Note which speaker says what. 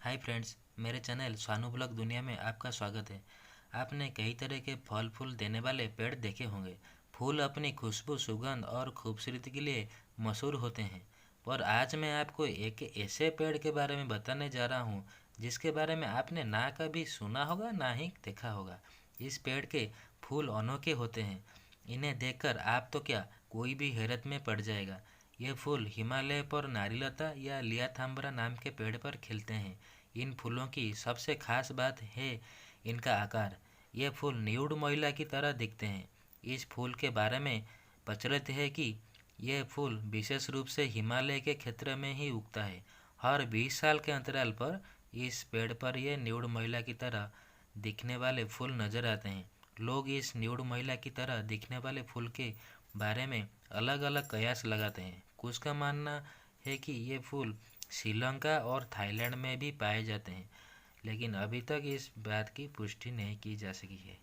Speaker 1: Hi friends, मेरे channel स्वानु blog दुनिया में आपका स्वागत है। आपने कई तरह के फल फूल देने वाले पेड़ देखे होंगे। फूल अपनी खुशबू, सुगंध और खूबसूरती के लिए मशहूर होते हैं। पर आज मैं आपको एक ऐसे पेड़ के बारे में बताने जा रहा हूँ जिसके बारे में आपने ना कभी सुना होगा ना ही देखा होगा। इस पेड़ के फूल अनोखे होते हैं। इन्हें देखकर आप तो क्या, कोई भी हैरत में पड़ जाएगा। ये फूल हिमालय पर नारीलता या लियाथाम्बरा नाम के पेड़ पर खिलते हैं। इन फूलों की सबसे खास बात है इनका आकार। ये फूल न्यूड महिला की तरह दिखते हैं। इस फूल के बारे में प्रचलित है कि यह फूल विशेष रूप से हिमालय के क्षेत्र में ही उगता है। हर 20 साल के अंतराल पर इस पेड़ पर यह न्यूड महिला की तरह दिखने वाले फूल नजर आते हैं। लोग इस न्यूड महिला की तरह दिखने वाले फूल के बारे में अलग अलग कयास लगाते हैं। कुछ का मानना है कि ये फूल श्रीलंका और थाईलैंड में भी पाए जाते हैं, लेकिन अभी तक इस बात की पुष्टि नहीं की जा सकी है।